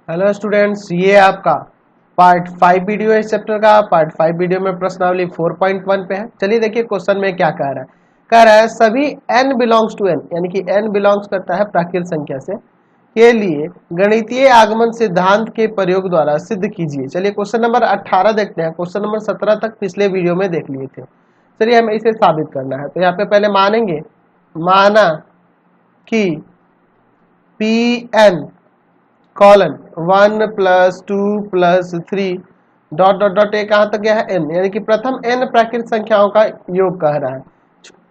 Hello students, ये आपका part 5 video है इस चैप्टर का। पार्ट 5 वीडियो में प्रश्नावली 4.1 पे है। चलिए देखिए क्वेश्चन में क्या कह रहा है। कह रहा है सभी n बिलोंग्स टू n, यानी कि n बिलोंग्स करता है प्राकृत संख्या से, के लिए गणितीय आगमन सिद्धांत के प्रयोग द्वारा सिद्ध कीजिए। चलिए क्वेश्चन नंबर 18 देखते हैं। क्वेश्चन नंबर 17 तक पिछले वीडियो में देख लिए थे। चलिए हमें इसे साबित करना है। तो यहाँ पे पहले मानेंगे, माना कि Pn colon 1 plus 2 plus 3 dot dot dot A कहाँ तक गया है n, यानी कि प्रथम n प्राकृत संख्याओं का योग कह रहा है,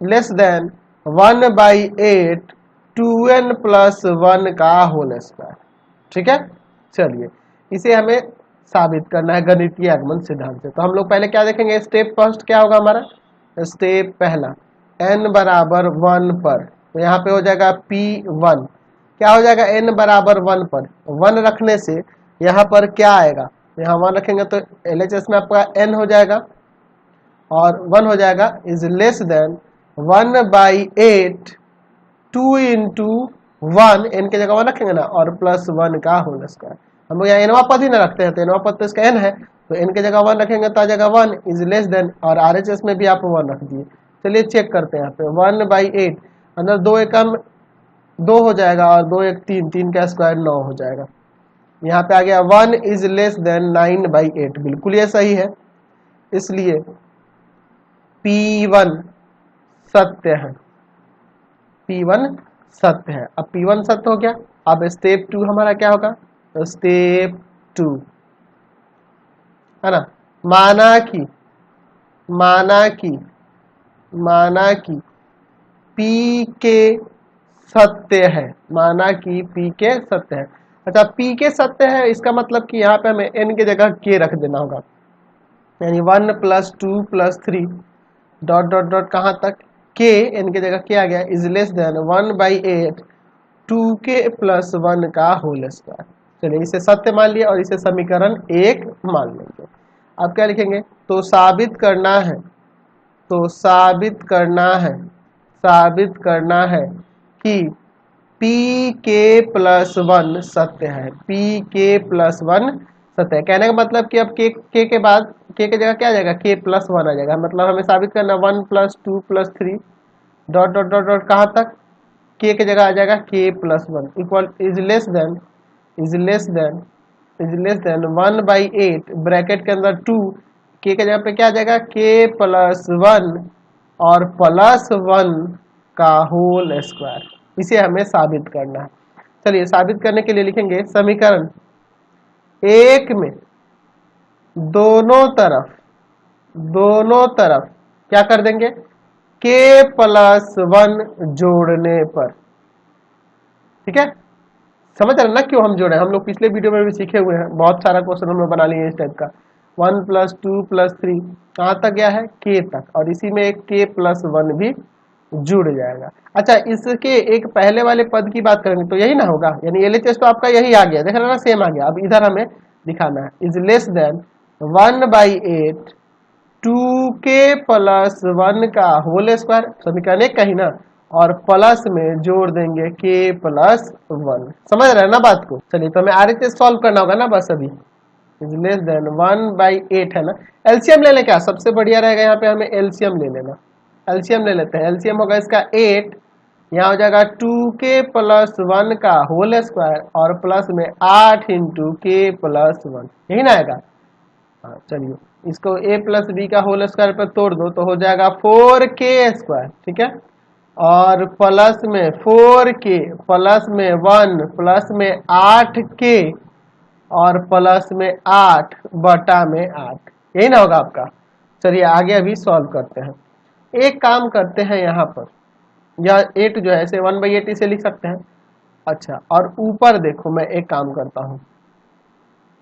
लेस देन 1/8 2n प्लस 1 का होल स्क्वायर। ठीक है, चलिए इसे हमें साबित करना है गणितीय आगमन सिद्धांत से। तो हम लोग पहले क्या देखेंगे, स्टेप फर्स्ट क्या होगा हमारा। स्टेप पहला n बराबर 1 पर, तो यहाँ पे हो जाएगा P1, क्या हो जाएगा n बराबर 1 पर। 1 रखने से यहाँ पर क्या आएगा, यहाँ 1 रखेंगे तो LHS में आपका n हो जाएगा और 1 हो जाएगा is less than 1/8 2 into 1, n के जगह 1 रखेंगे ना, और प्लस 1 का होल स्क्वायर। हम लोग यहाँ एनवा पद ही ना रखते हैं, तो एनवा पद तो इसका n है, तो n के जगह 1 रखेंगे तो आ जाएगा 1 इज लेस देन, और RHS में भी आप 1 रख दिए। चलिए चेक करते हैं यहाँ पे 1/8, अंदर 2 एकम 2 हो जाएगा और 2 एक 3, 3 का स्क्वायर 9 हो जाएगा। यहाँ पे आ गया 1 इज लेस देन 9/8, बिल्कुल ये सही है, इसलिए P1 सत्य है। P1 सत्य है। अब P1 सत्य हो गया। अब स्टेप 2 हमारा क्या होगा, स्टेप 2 है ना, माना कि माना कि माना कि P के सत्य है, माना कि P के सत्य है। अच्छा, P के सत्य है, इसका मतलब कि यहाँ पे हमें n की जगह k रख देना होगा, यानी 1 plus 2 plus 3 dot dot dot कहाँ तक k, n की जगह k आ गया is less than 1/8 2k plus 1 का होल स्क्वायर। चलिए इसे सत्य मान लिया और इसे समीकरण 1 मान लेंगे। अब क्या लिखेंगे, तो साबित करना है, तो साबित करना है कि p के प्लस 1 सत्य है, p के प्लस 1 सत्य है। कहने का मतलब कि अब k के बाद k के जगह क्या आ जाएगा, k प्लस 1 आ जाएगा। मतलब हमें साबित करना 1 plus 2 plus 3 dot dot dot dot कहाँ तक, k के जगह आ जाएगा k plus 1 equal is less than 1/8 bracket के अंदर 2, k के जगह पे क्या आ जाएगा, k प्लस 1 और प्लस 1 का होल स्क्वायर। इसे हमें साबित करना है। चलिए साबित करने के लिए लिखेंगे समीकरण 1 में दोनों तरफ क्या कर देंगे, k प्लस 1 जोड़ने पर। ठीक है, समझ रहे ना क्यों हम जोड़े, हम लोग पिछले वीडियो में भी सीखे हुए हैं, बहुत सारा क्वेश्चन हम लोग बना लिए इस टाइप का। 1 प्लस 2 प्लस 3 कहाँ तक गया है, k तक, और इसी में एक k प्लस 1 भी जुड़ जाएगा। अच्छा, इसके एक पहले वाले पद की बात करेंगे तो यही ना होगा, यानी LHS तो आपका यही आ गया, देख रहे ना, सेम आ गया। अब इधर हमें दिखाना है is less than 1/8 2k plus 1 का होल स्क्वायर, समीकरण 1 का ही ना, और प्लस में जोड़ देंगे k प्लस 1। समझ रहे हैं ना बात को। चलिए तो हमें RHS सॉल्व करना होगा ना, बस अभी इज लेस देन 1/8 है ना। एलसीएम ले लें, क्या सबसे बढ़िया रहेगा, यहाँ पे हमें एलसीएम ले लेना। एलसीएम ले लेते हैं, एलसीएम होगा इसका 8, यहाँ हो जाएगा 2k प्लस 1 का होल स्क्वायर और प्लस में 8 इंटू k प्लस 1, यही ना आएगा। हाँ चलिए, इसको a प्लस बी का होल स्क्वायर पर तोड़ दो तो हो जाएगा 4k स्क्वायर। ठीक है, और प्लस में 4k प्लस में 1 प्लस में 8k और प्लस में 8 बटा में 8, यही ना होगा आपका। चलिए आगे अभी सॉल्व करते हैं। एक काम करते हैं, यहाँ पर यह 8 जो है इसे 1/8 इसे लिख सकते हैं। अच्छा, और ऊपर देखो मैं एक काम करता हूँ,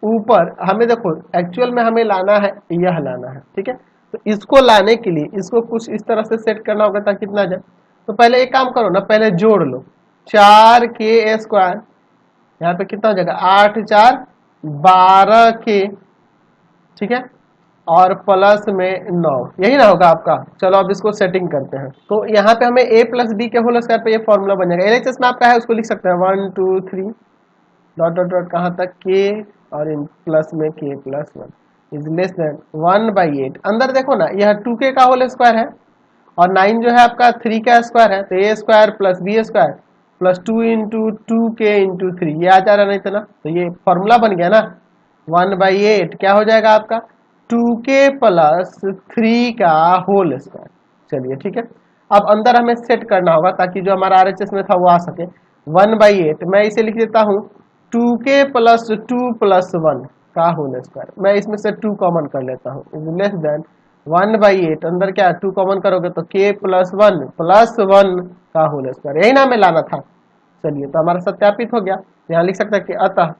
ऊपर हमें देखो एक्चुअल में हमें लाना है, यह लाना है। ठीक है, तो इसको लाने के लिए इसको कुछ इस तरह से सेट करना होगा ताकि कितना जाए। तो पहले एक काम करो ना, पहले जोड़ लो 4k स्क्वायर, यहाँ पे कितना हो जाएगा 8 4 12k। ठीक है, और प्लस में 9, यही ना होगा आपका। चलो अब इसको सेटिंग करते हैं। तो यहाँ पे हमें a प्लस बी के होल स्क्वायर पे ये फॉर्मूला बन जाएगा। LHS में आपका है उसको लिख सकते हैं 1 2 3 डॉट डॉट डॉट कहाँ तक के और इन प्लस में के प्लस 1 इज लेस देन 1/8। अंदर देखो ना, यह 2k का होल स्क्वायर है और 9 जो है आपका 3 का स्क्वायर है, तो a square plus B square plus 2 into 2k into 3, ये आ जा रहा नहीं था ना, तो ये फॉर्मूला बन गया ना 1/8 क्या हो जाएगा आपका 2k प्लस 3 का होल स्क्वायर। चलिए ठीक है, अब अंदर हमें सेट करना होगा ताकि जो हमारा RHS में था वो आ सके। 1/8 मैं इसे लिख देता हूँ 2k प्लस 2 प्लस 1 का होल स्क्वायर। मैं इसमें से 2 कॉमन कर लेता हूँ, इज लेस देन 1/8 अंदर क्या 2 कॉमन करोगे तो k प्लस 1 का होल स्क्वायर, यही ना हमें लाना था। चलिए तो हमारा सत्यापित हो गया, यहाँ लिख सकते हैं कि अतः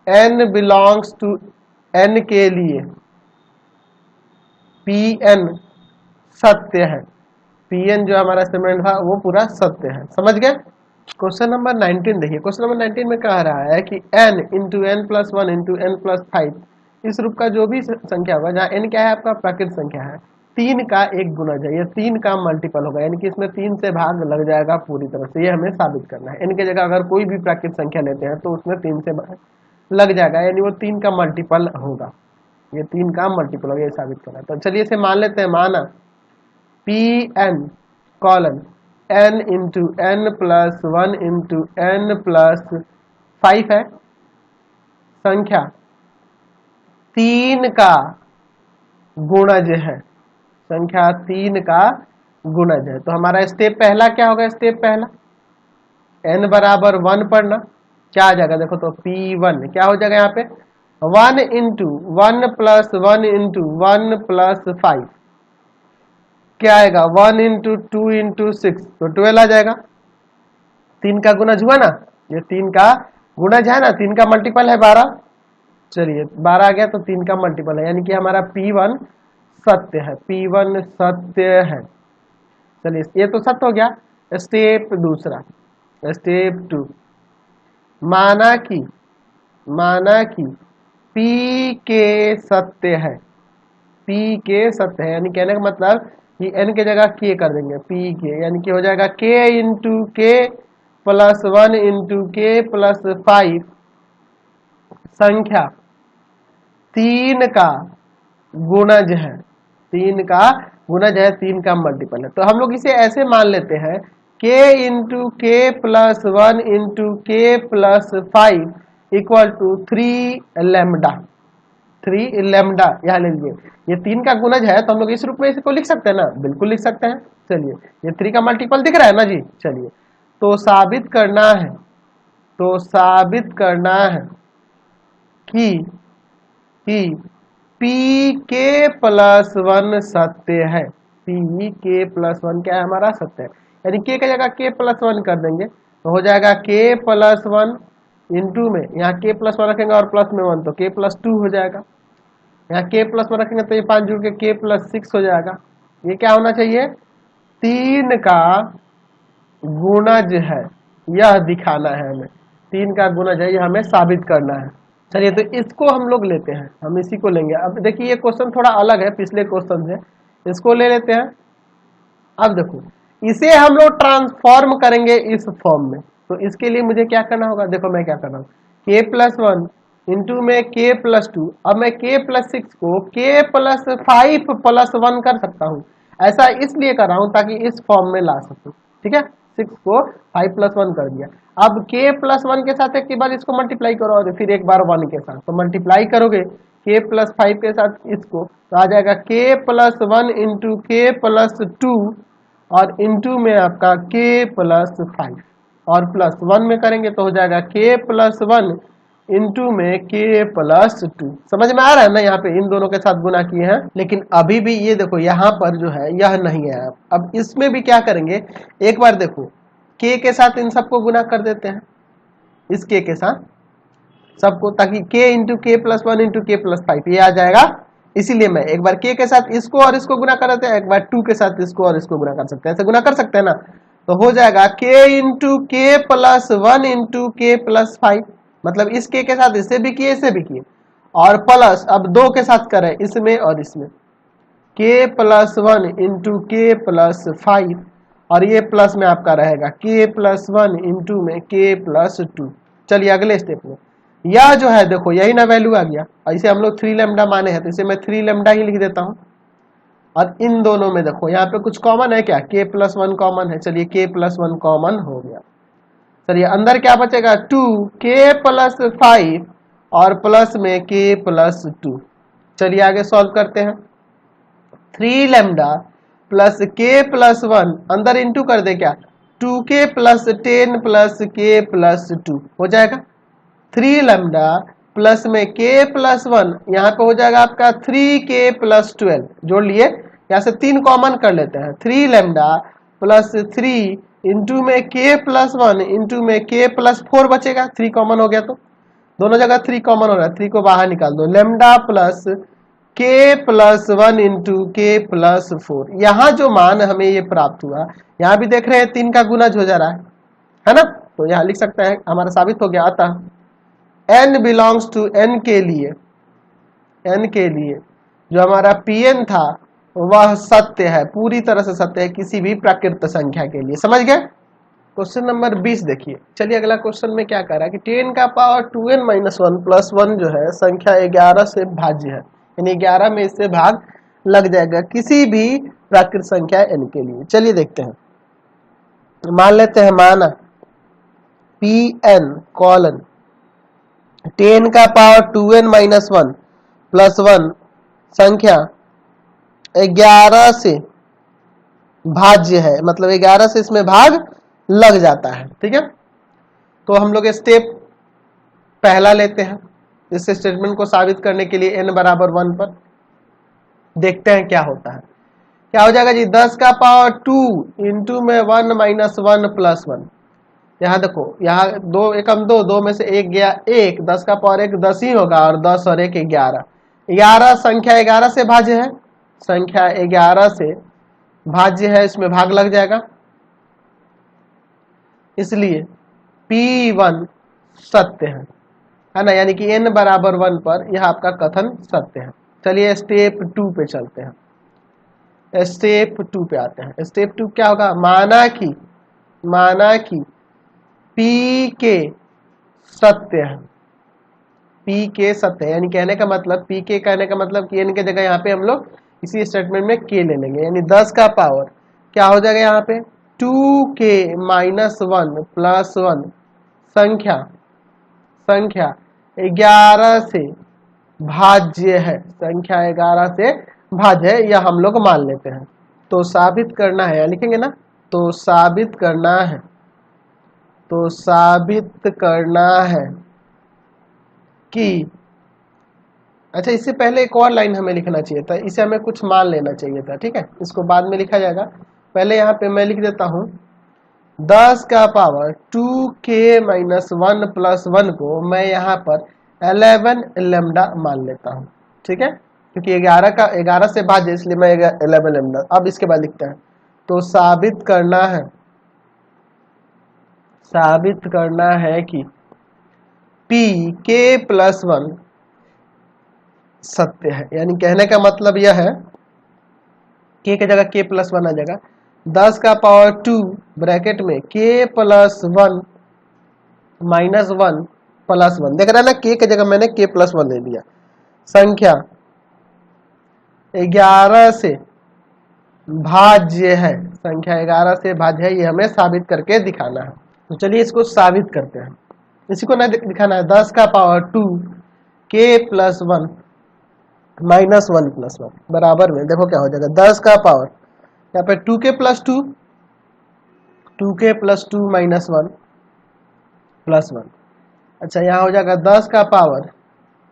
n बिलोंग्स टू n के लिए Pn सत्य है। Pn जो हमारा स्टेटमेंट था वो पूरा सत्य है, समझ गए। क्वेश्चन नंबर 19 देखिए, क्वेश्चन नंबर 19 में कह रहा है कि n into n plus 1 into n plus 5 इस रूप का जो भी संख्या होगा, जहाँ n क्या है आपका प्राकृत संख्या है, 3 का एक गुणज है, ये 3 का मल्टीपल होगा, यानी कि इसमें 3 से भाग लग जाएगा पूरी तरह से, ये हमें साबित करना है। n की जगह अगर कोई भी प्राकृत संख्या लेते हैं तो उसमें 3 से भाग लग जाएगा, यानी वो 3 का मल्टीपल होगा, ये 3 का मल्टीपल होगा, ये साबित करना है। तो चलिए इसे मान लेते हैं, माना Pn colon n into n plus 1 into n plus 5 है, संख्या 3 का गुणज है, संख्या 3 का गुणज है। तो हमारा स्टेप पहला क्या होगा, स्टेप पहला n बराबर 1 पढ़ना, क्या आ जाएगा देखो, तो P1 क्या हो जाएगा यहाँ पे 1 इंटू 1 प्लस 1 इंटू 1 प्लस 5 क्या आएगा 1 इंटू 2 इंटू 6 तो 12 आ जाएगा। 3 का गुणज हुआ ना, ये 3 का गुणज है ना, 3 का मल्टीपल है 12, चलिए 12 आ गया तो 3 का मल्टीपल है, यानी कि हमारा P1 सत्य है, P1 सत्य है। चलिए ये तो सत्य हो गया। स्टेप दूसरा, स्टेप 2 माना कि P के सत्य है, P के सत्य है, यानी कहने का मतलब कि n के जगह k कर देंगे, P के, यानी कि हो जाएगा k into K plus 1 into K plus 5 संख्या 3 का गुणज है, 3 का गुणज है, 3 का मल्टीपल है। तो हम लोग इसे ऐसे मान लेते हैं k into K plus 1 into K plus 5 equal to 3 lambda, 3 lambda यहाँ ले लीजिए, ये 3 का गुणज है तो हम लोग इस रूप में इसको लिख सकते हैं ना, बिल्कुल लिख सकते हैं। चलिए ये 3 का मल्टीपल दिख रहा है ना जी, चलिए तो साबित करना है, तो साबित करना है कि P के प्लस 1 सत्य है, P के प्लस 1 क्या है हमारा सत्य है, यानी k की जगह k प्लस 1 कर देंगे तो हो जाएगा k प्लस 1 इंटू में यहाँ k प्लस 1 रखेंगे और प्लस में 1 तो k प्लस 2 हो जाएगा, यहाँ k प्लस 1 रखेंगे तो ये 5 जुड़ के k प्लस 6 हो जाएगा। ये क्या होना चाहिए 3 का गुणज है, यह दिखाना है हमें, 3 का गुणज है, यह हमें साबित करना है। चलिए तो इसको हम लोग लेते हैं, हम इसी को लेंगे। अब देखिए ये क्वेश्चन थोड़ा अलग है पिछले क्वेश्चन से, इसको ले लेते हैं। अब देखो इसे हम लोग ट्रांसफॉर्म करेंगे इस फॉर्म में, तो इसके लिए मुझे क्या करना होगा, देखो मैं क्या कर रहा हूँ k प्लस 1 इंटू में k प्लस 2, अब मैं k प्लस 6 को k प्लस 5 प्लस 1 कर सकता हूँ, ऐसा इसलिए कर रहा हूँ ताकि इस फॉर्म में ला सकूँ, ठीक है। 6 को 5 प्लस 1 कर दिया, अब k प्लस 1 के साथ एक बार इसको मल्टीप्लाई करो और फिर एक बार 1 के साथ, तो मल्टीप्लाई करोगे k प्लस 5 के साथ इसको तो आ जाएगा k plus 1 into K plus 2 और इंटू में आपका k प्लस 5 और प्लस 1 में करेंगे तो हो जाएगा k प्लस 1 इंटू में k प्लस 2। समझ में आ रहा है ना, यहाँ पे इन दोनों के साथ गुना किए हैं, लेकिन अभी भी ये देखो यहाँ पर जो है यह नहीं है। अब इसमें भी क्या करेंगे, एक बार देखो k के साथ इन सबको गुना कर देते हैं, इस k के साथ सबको, ताकि k into K plus 1 into K plus 5 ये आ जाएगा। इसीलिए मैं एक बार k के साथ इसको और इसको गुना कर देते हैं, एक बार 2 के साथ इसको और इसको गुना कर सकते हैं, ऐसे गुना कर सकते हैं ना, तो हो जाएगा k into K plus 1 into K plus 5, मतलब इस k के साथ इसे भी किए इसे भी किए, और प्लस अब 2 के साथ करें इसमें और इसमें, k plus 1 into K plus 5 और ये प्लस में आपका रहेगा k प्लस 1 इंटू में k प्लस 2, चलिए अगले स्टेप में, यह जो है देखो यही ना वैल्यू आ गया, इसे हम लोग 3 लैम्डा माने हैं तो इसे मैं 3 लैम्डा ही लिख देता हूं। और इन दोनों में देखो यहाँ पे कुछ कॉमन है क्या, k प्लस 1 कॉमन है, चलिए k प्लस 1 कॉमन हो गया। चलिए अंदर क्या बचेगा 2k प्लस 5 और प्लस में k प्लस 2। चलिए आगे सॉल्व करते हैं। 3 लैम्डा प्लस k प्लस 1 अंदर इंटू कर दे क्या, 2k plus 10 plus k plus 2 हो जाएगा। 3 लैम्डा प्लस में k प्लस 1 यहाँ पे हो जाएगा आपका 3k प्लस 12, जोड़ लिए, यहाँ से 3 कॉमन कर लेते हैं। 3 लैम्डा प्लस 3 इंटू में k प्लस 1 इंटू में k प्लस 4 बचेगा, 3 कॉमन हो गया तो दोनों जगह 3 कॉमन हो रहा है, 3 को बाहर निकाल दो। Lambda plus k plus 1 into k plus 4, यहाँ जो मान हमें ये प्राप्त हुआ, यहाँ भी देख रहे हैं 3 का गुणज हो जा रहा है ना, तो यहाँ लिख सकते हैं हमारा साबित हो गया। अतः n बिलोंग्स टू n के लिए जो हमारा Pn था वह सत्य है, पूरी तरह से सत्य है किसी भी प्राकृत संख्या के लिए। समझ गए? क्वेश्चन नंबर 20 देखिए। चलिए अगला क्वेश्चन में क्या कह रहा है कि 10 का पावर 2n माइनस 1 प्लस 1 जो है संख्या 11 से भाज्य है, यानी 11 में इससे भाग लग जाएगा किसी भी प्राकृत संख्या n के लिए। चलिए देखते हैं, मान लेते हैं माना Pn कॉलन 10 का पावर 2n माइनस 1 प्लस 1 संख्या 11 से भाज्य है, मतलब 11 से इसमें भाग लग जाता है। ठीक है, तो हम लोग स्टेप पहला लेते हैं इस स्टेटमेंट को साबित करने के लिए n बराबर 1 पर। देखते हैं क्या होता है। क्या हो जाएगा जी, 10 का पावर 2 इंटू में 1 माइनस 1 प्लस 1। यहाँ देखो, यहाँ 2 एकम 2 में से 1 गया 1, 10 का पावर 1 10 ही होगा, और 10 और 1 11। 11 संख्या 11 से भाज्य है, संख्या 11 से भाज्य है, इसमें भाग लग जाएगा, इसलिए P1 सत्य है ना, यानी कि n बराबर 1 पर यह आपका कथन सत्य है। चलिए स्टेप 2 पे चलते हैं। स्टेप 2 पे आते हैं। स्टेप 2 क्या होगा, माना कि P के सत्य है, P के सत्य है, यानी कहने का मतलब P के कहने का मतलब कि n के जगह यहाँ पे हम लोग इसी स्टेटमेंट में k ले लेंगे, यानी 10 का पावर क्या हो जाएगा यहाँ पे 2k माइनस 1 प्लस 1 संख्या 11 से भाज्य है, संख्या 11 से भाज्य है, यह हम लोग मान लेते हैं। तो साबित करना है, लिखेंगे ना, तो साबित करना है कि, अच्छा इससे पहले एक और लाइन हमें लिखना चाहिए था, इसे हमें कुछ मान लेना चाहिए था। ठीक है, इसको बाद में लिखा जाएगा, पहले यहाँ पे मैं लिख देता हूँ 10 का पावर 2k माइनस 1 प्लस 1 को मैं यहाँ पर 11 लैम्डा मान लेता हूँ। ठीक है, क्योंकि 11 से भाज्य, इसलिए मैं 11 लैम्डा। अब इसके बाद लिखते हैं, तो साबित करना है कि Pk प्लस 1 सत्य है, यानी कहने का मतलब यह है k की जगह k प्लस 1 आ जाएगा, 10 का पावर 2 ब्रैकेट में k प्लस 1 माइनस 1 प्लस 1, देख रहा है ना, k की जगह मैंने k प्लस 1 ले दिया, संख्या 11 से भाज्य है, संख्या 11 से भाज्य है, ये हमें साबित करके दिखाना है। तो चलिए इसको साबित करते हैं, इसी को ना दिखाना है। 10 का power 2 k plus 1 minus 1 plus 1 बराबर में, देखो क्या हो जाएगा, 10 का पावर यहाँ पे 2k प्लस 2 माइनस 1 प्लस 1। अच्छा यहाँ हो जाएगा 10 का पावर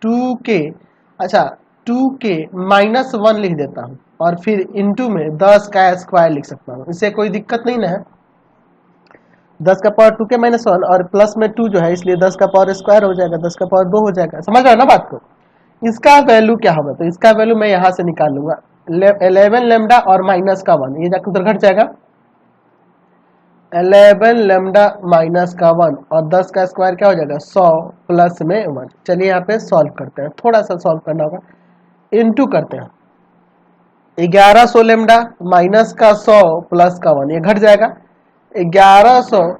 2k, अच्छा 2k माइनस 1 लिख देता हूँ, और फिर इंटू में 10 का स्क्वायर लिख सकता हूँ, इससे कोई दिक्कत नहीं ना है। 10 का पावर 2k माइनस 1 और प्लस में 2 जो है, इसलिए 10 का पावर स्क्वायर हो जाएगा, 10 का पावर 2 हो जाएगा। समझ रहे हो ना बात को? इसका वैल्यू क्या होगा, तो इसका वैल्यू मैं यहाँ से निकाल लूंगा 11 लैम्डा और माइनस का 1, ये जाकर उधर घट जाएगा, 11 लैम्डा माइनस का 1 और 10 का स्क्वायर क्या हो जाएगा 100 प्लस में 1। चलिए यहाँ पे सॉल्व करते हैं, थोड़ा सा सॉल्व करना होगा, इनटू करते हैं 1100 लैम्डा माइनस का 100 प्लस का 1, ये घट जाएगा 1100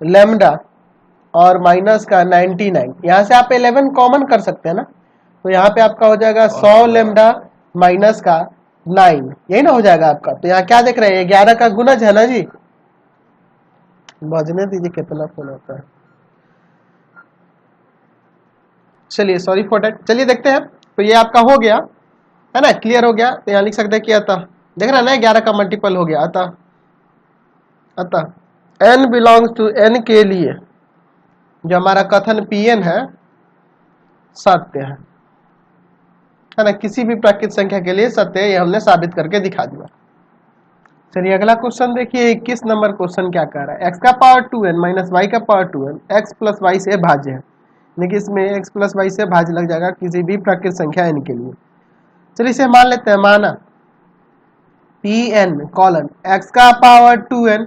लैम्डा और माइनस का 99। यहाँ से आप 11 कॉमन कर सकते हैं ना, तो यहाँ पे आपका हो जाएगा 100 लेमडा माइनस का 9, यही ना हो जाएगा आपका। तो यहाँ क्या देख रहे हैं, 11 का गुणज है ना जी, बजने दीजिए कितना फोन होता है। चलिए सॉरी फॉर डेट, चलिए देखते हैं। तो ये आपका हो गया है ना, क्लियर हो गया। तो यहाँ लिख सकते हैं कि अतः, देख रहा है ना 11 का मल्टीपल हो गया, अतः n बिलोंग्स टू n के लिए जो हमारा कथन Pn है सत्य है ना, किसी भी प्राकृत संख्या के लिए सत्य है, ये हमने साबित करके दिखा दिया। चलिए अगला क्वेश्चन देखिए, 21 नंबर क्वेश्चन क्या कह रहा है, x का पावर 2n माइनस वाई का power 2n x plus Y से भाज्य है। देखिए इसमें x प्लस वाई से भाज्य लग जाएगा किसी भी प्राकृत संख्या n के लिए। चलिए इसे मान लेते हैं, माना Pn कॉलन x का पावर 2n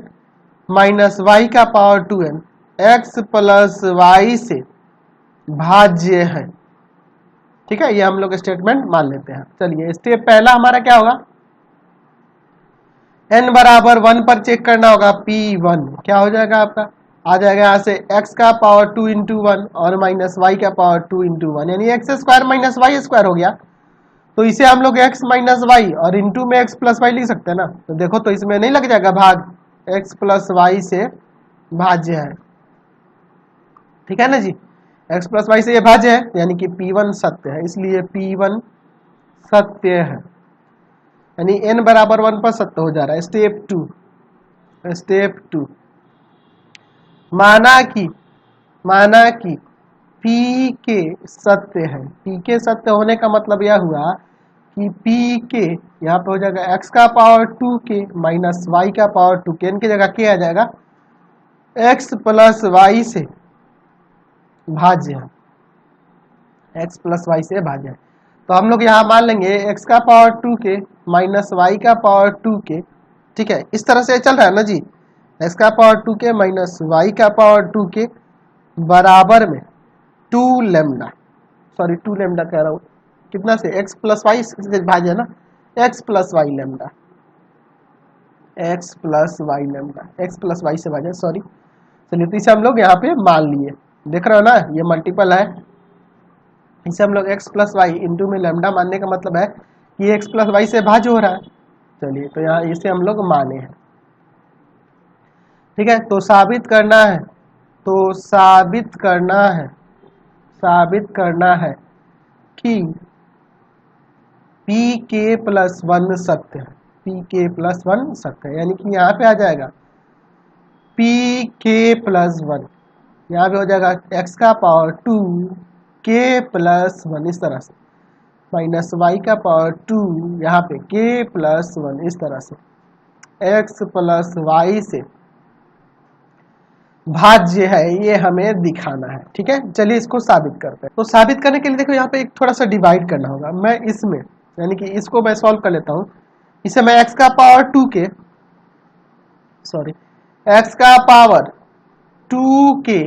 माइनस वाई का power 2n x plus Y से भाज्य है। ठीक है, ये हम लोग स्टेटमेंट मान लेते हैं। चलिए स्टेप पहला हमारा क्या होगा, n बराबर 1 पर चेक करना होगा, P1 क्या हो जाएगा आपका, आ जाएगा यहाँ से x का पावर 2 इंटू 1 और माइनस वाई का पावर 2 इंटू 1, यानी X square minus Y square हो गया। तो इसे हम लोग x माइनस वाई और इंटू में x प्लस वाई लिख सकते हैं ना। तो देखो तो इसमें नहीं लग जाएगा भाग, x प्लस वाई से भाज्य है। ठीक है ना जी, x प्लस वाई से ये भाज्य है, यानी कि P1 सत्य है, इसलिए P1 सत्य है, यानी n बराबर 1 पर सत्य हो जा रहा है। स्टेप टू माना कि p के सत्य है। p के सत्य होने का मतलब यह हुआ कि p के यहाँ पे हो जाएगा x का पावर 2k माइनस वाई का पावर 2k, इनकी जगह क्या आ जाएगा, x प्लस वाई से भाज्य है, x प्लस वाई से भाज्य है। तो हम लोग यहाँ मान लेंगे x का पावर 2k माइनस वाई का पावर 2k। ठीक है, इस तरह से चल रहा है ना जी, x का पावर 2k माइनस वाई का पावर 2k बराबर में 2 लेमडा, सॉरी 2 लेमडा कह रहा हूँ, कितना से, x प्लस वाई से भाज्य है ना, x plus Y lambda, x plus Y lambda, x plus Y से भाज्य, सॉरी। चलिए तो इसे हम लोग यहाँ पे मान लिए, देख रहे हो ना ये मल्टीपल है, इसे हम लोग x प्लस वाई इंटू में लेमडा मानने का मतलब है कि ये x प्लस वाई से भाज्य हो रहा है। चलिए तो यहाँ इसे हम लोग माने हैं। ठीक है, तो साबित करना है कि pk प्लस 1 सत्य है, pk प्लस 1 सत्य है, यानी कि यहाँ पे आ जाएगा pk प्लस 1, यहाँ पे हो जाएगा x का पावर 2 k प्लस 1 इस तरह से, माइनस वाई का पावर 2 यहाँ पे k प्लस 1 इस तरह से, x प्लस वाई से भाज्य है, ये हमें दिखाना है। ठीक है, चलिए इसको साबित करते हैं। तो साबित करने के लिए देखो यहाँ पे एक थोड़ा सा डिवाइड करना होगा, मैं इसमें यानी कि इसको मैं सॉल्व कर लेता हूँ। इसे मैं x का पावर 2k, सॉरी x का पावर 2k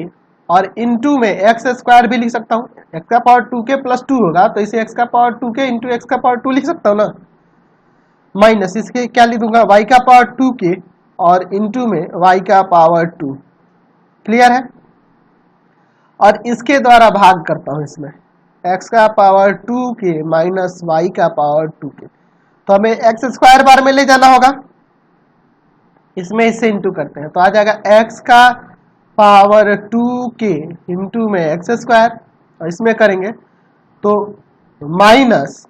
और इंटू में एक्स स्क्वायर भी लिख सकता हूँ, x का पावर 2k प्लस 2 होगा, तो इसे x का पावर 2k इंटू एक्स का पावर 2 लिख सकता हूँ ना, माइनस इसके क्या लिख दूंगा, y का पावर 2k और इंटू में y का पावर 2। क्लियर है, और इसके द्वारा भाग करता हूं इसमें, x का पावर 2k माइनस वाई का पावर 2k, तो हमें एक्स स्क्वायर बार में ले जाना होगा, इसमें इससे इंटू करते हैं, तो आ जाएगा x का पावर 2k इंटू में एक्स स्क्वायर, और इसमें करेंगे तो माइनस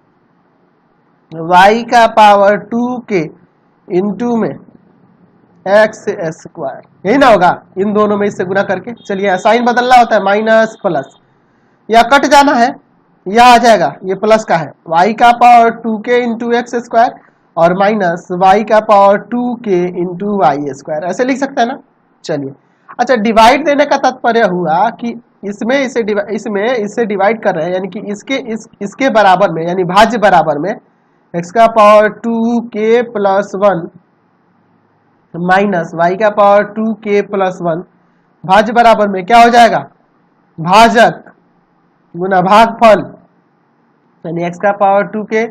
y का पावर 2k इंटू में एक्स स्क्वायर, यही ना होगा, इन दोनों में इससे गुना करके। चलिए साइन बदलना होता है, माइनस प्लस, या कट जाना है, यह आ जाएगा, ये प्लस का है, y का power 2k into X square और माइनस y का power 2k into Y square, ऐसे लिख सकते हैं ना। चलिए अच्छा, डिवाइड देने का तात्पर्य हुआ कि इसमें इससे डिवाइड कर रहे हैं, यानी कि इसके बराबर में, यानी भाज्य बराबर में x का power 2k plus 1 minus Y का पावर 2k प्लस 1 भाज्य बराबर में क्या हो जाएगा, भाजक गुना भागफल, यानी x का पावर 2k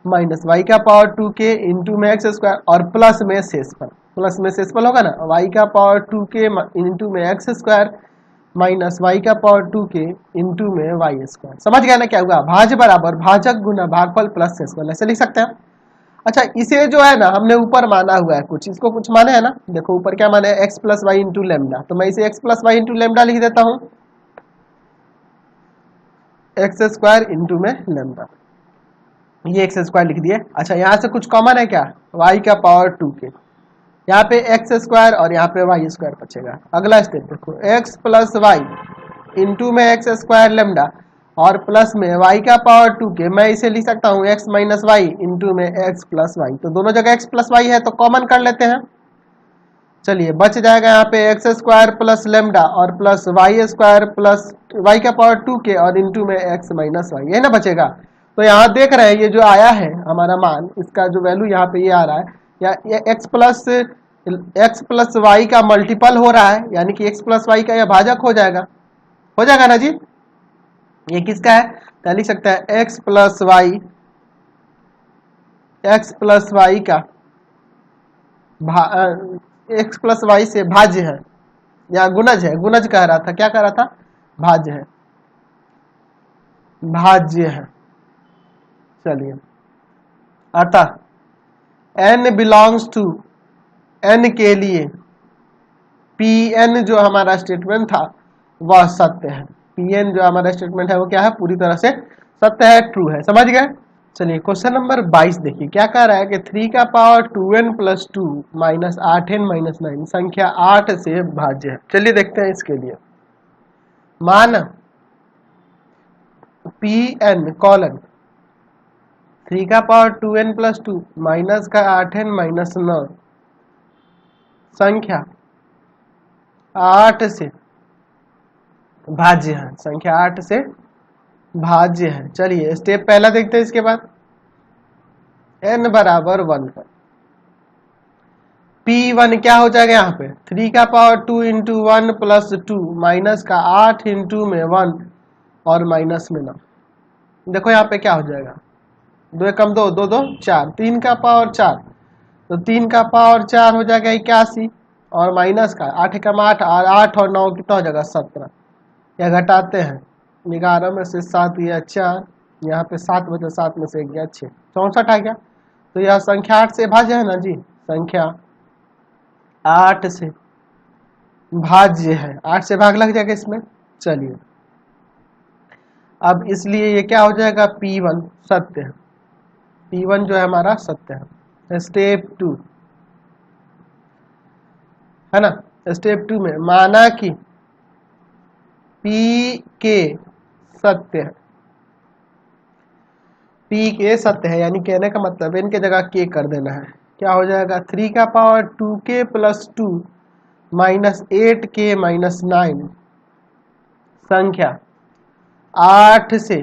माइनस वाई का पावर 2k इंटू में एक्स स्क्वायर और प्लस में शेषफल होगा ना, y का पावर 2k इंटू में एक्स स्क्वायर माइनस वाई का पावर 2 के इंटू में वाई स्क्वायर। समझ गया ना क्या हुआ? भाज्य बराबर भाजक गुना भागफल प्लस शेषफल, ऐसे लिख सकते हैं। अच्छा, इसे जो है ना हमने ऊपर माना हुआ है कुछ, इसको कुछ माने है ना, देखो ऊपर क्या माने, X plus Y into lambda, तो मैं इसे X plus Y into lambda लिख देता हूँ, एक्स स्क्वायर इंटू में लेमडा, ये एक्स स्क्वायर लिख दिए। अच्छा, यहाँ से कुछ कॉमन है क्या, वाई का पावर 2 के, यहाँ पे एक्स स्क्वायर और यहाँ पे वाई स्क्वायर बचेगा। अगला स्टेप देखो, एक्स प्लस वाई इंटू में एक्स स्क्वायर लेमडा और प्लस में वाई का पावर 2 के, मैं इसे लिख सकता हूँ एक्स माइनस वाई इंटू में एक्स प्लस वाई, तो दोनों जगह एक्स प्लस वाई है तो कॉमन कर लेते हैं। चलिए बच जाएगा यहाँ पे एक्स स्क्वायर प्लस लेमडा और plus Y square plus Y का पावर 2 के और इंटू में एक्स माइनस वाई, ये ना बचेगा। तो यहाँ देख रहे हैं ये जो आया है हमारा मान, इसका जो वैल्यू यहाँ पे ये आ रहा है, या ये एक्स प्लस वाई का मल्टीपल हो रहा है, यानी कि एक्स प्लस वाई का यह भाजक हो जाएगा ना जी। ये किसका है, तो लिख सकता है एक्स प्लस वाई का एक्स प्लस वाई से भाज्य है, या गुणज है, गुणज कह रहा था, क्या कह रहा था, भाज्य है, भाज्य है। चलिए, अतः n बिलोंग्स टू, n के लिए Pn जो हमारा स्टेटमेंट था वह सत्य है। Pn जो हमारा स्टेटमेंट है वो क्या है, पूरी तरह से सत्य है, ट्रू है। समझ गए? चलिए क्वेश्चन नंबर 22 देखिए, क्या कह रहा है कि 3 का power 2n plus 2 minus 8n minus 9 संख्या 8 से भाज्य है। चलिए देखते हैं इसके लिए। मान Pn कॉलन 3 का पावर 2n प्लस 2 माइनस का 8n माइनस 9 संख्या 8 से भाज्य है, संख्या 8 से भाज्य है। चलिए स्टेप पहला देखते हैं, इसके बाद n बराबर 1 पर P1 क्या हो जाएगा, यहाँ पे 3 का पावर 2 इंटू 1 प्लस 2 माइनस का 8 इंटू में 1 और माइनस में 9। देखो यहाँ पे क्या हो जाएगा, 2 एकम 2, 2 2 4, 3 का पावर 4, तो 3 का पावर 4 हो जाएगा 81 और माइनस का 8 एकम 8 और 8 और 9 कितना हो जाएगा 17। या घटाते हैं, 11 में से 7 गया 4, यहाँ पे 7 बचे, 7 में से 1 गया 6, 64 आ गया। तो यह संख्या 8 से भाज्य है ना जी, संख्या 8 से भाज्य है, 8 से भाग लग जाएगा इसमें। चलिए अब इसलिए ये क्या हो जाएगा, P1 सत्य है, P1 जो है हमारा सत्य है। स्टेप 2 है ना, स्टेप 2 में माना कि P के सत्य है, P के सत्य है, यानी कहने का मतलब इनके जगह K कर देना है। क्या हो जाएगा, 3 का power 2K plus 2 minus 8K minus 9 संख्या 8 से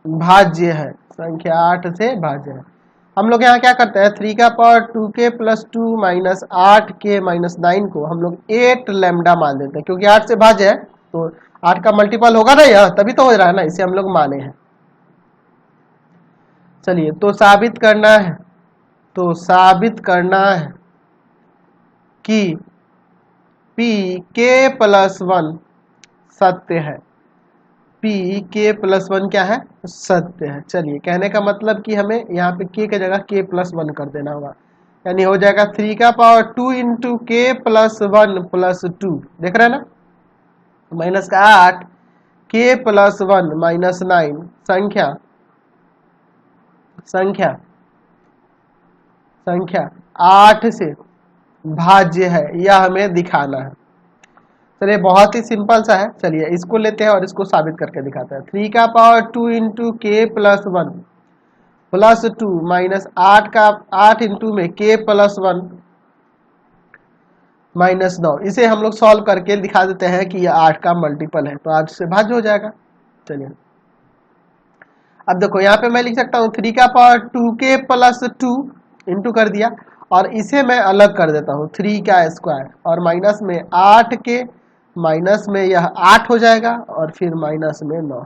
भाज्य है, संख्या 8 से भाज्य है। हम लोग यहाँ क्या करते हैं, 3 का power 2K plus 2 minus 8K minus 9 को हम लोग 8 लैम्डा मान देते हैं, क्योंकि 8 से भाज्य है तो 8 का मल्टीपल होगा ना यह, तभी तो हो रहा है ना, इसे हम लोग माने हैं। चलिए तो साबित करना है कि Pk प्लस 1 सत्य है, Pk प्लस 1 क्या है, सत्य है। चलिए कहने का मतलब कि हमें यहाँ पे K की जगह K प्लस 1 कर देना होगा, यानी हो जाएगा 3 का power 2 into K plus 1 plus 2, देख रहे हैं ना, माइनस का 8 K प्लस 1 माइनस 9 संख्या 8 से भाज्य है, यह हमें दिखाना है। चलिए बहुत ही सिंपल सा है, चलिए इसको लेते हैं और इसको साबित करके दिखाते हैं। 3 का power 2 into K plus 1 plus 2 minus 8 into में K प्लस 1 माइनस 9, इसे हम लोग सॉल्व करके दिखा देते हैं कि यह 8 का मल्टीपल है, तो 8 से भाज्य हो जाएगा। चलिए अब देखो यहाँ पे मैं लिख सकता हूँ 3 का पावर 2K प्लस 2 इंटू कर दिया, और इसे मैं अलग कर देता हूँ 3 का स्क्वायर, और माइनस में 8K माइनस में यह 8 हो जाएगा और फिर माइनस में 9।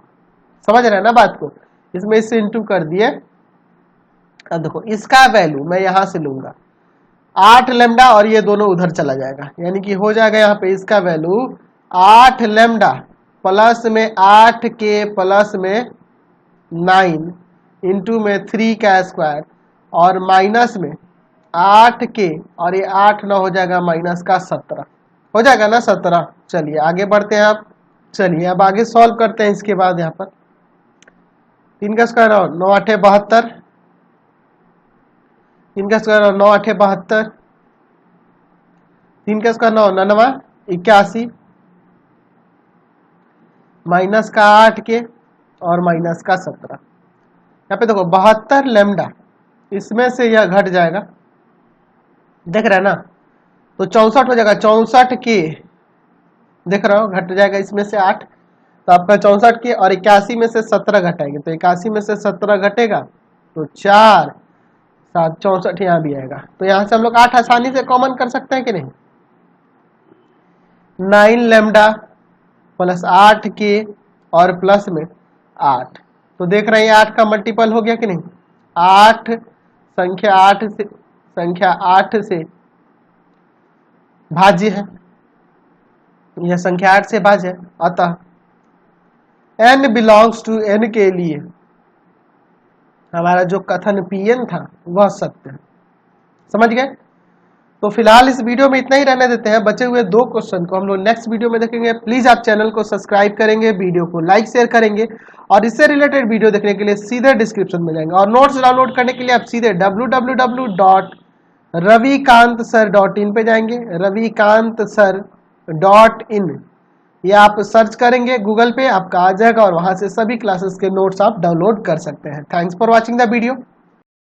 समझ रहे हैं ना बात को, इसमें इससे इंटू कर दिए। अब देखो इसका वैल्यू मैं यहाँ से लूंगा 8 लैम्डा और ये दोनों उधर चला जाएगा, यानी कि हो जाएगा यहाँ पे इसका वैल्यू 8 लेमडा प्लस में 8 के प्लस में 9 इंटू में 3 का स्क्वायर और माइनस में 8 के और ये 8 ना हो जाएगा माइनस का 17 हो जाएगा ना 17। चलिए आगे बढ़ते हैं आप। चलिए अब आगे सॉल्व करते हैं। इसके बाद यहाँ पर 3 का स्क्वायर और 9 8 72, 3 का स्क्वायर और 9 8 72, 3 का स्क्वायर 9 99 81 माइनस का 8 के और माइनस का 17। यहाँ पे देखो 72 लेमडा, इसमें से यह घट जाएगा, देख रहे हैं ना, तो 64 हो जाएगा। 64 के देख रहा हो घट जाएगा इसमें से 8, तो आपका 64 के और 81 में से 17 घटाएंगे, तो 81 में से 17 घटेगा तो 4 7 64 यहाँ भी आएगा। तो यहाँ से हम लोग 8 आसानी से कॉमन कर सकते हैं कि नहीं। 9 लेमडा प्लस 8 के और प्लस में 8, तो देख रहे हैं 8 का मल्टीपल हो गया कि नहीं। 8 संख्या 8 से भाज्य है, यह संख्या 8 से भाज्य है, अतः n बिलोंग्स टू n के लिए हमारा जो कथन Pn था वह सत्य है। समझ गए। तो फिलहाल इस वीडियो में इतना ही रहने देते हैं। बचे हुए 2 क्वेश्चन को हम लोग नेक्स्ट वीडियो में देखेंगे। प्लीज आप चैनल को सब्सक्राइब करेंगे, वीडियो को लाइक शेयर करेंगे और इससे रिलेटेड वीडियो देखने के लिए सीधे डिस्क्रिप्शन में जाएंगे और नोट्स डाउनलोड करने के लिए आप सीधे www.ravikantsir.in पे जाएंगे। ravikantsir.in ये आप सर्च करेंगे गूगल पे, आपका आ जाएगा और वहां से सभी क्लासेस के नोट्स आप डाउनलोड कर सकते हैं। Thanks for watching the video.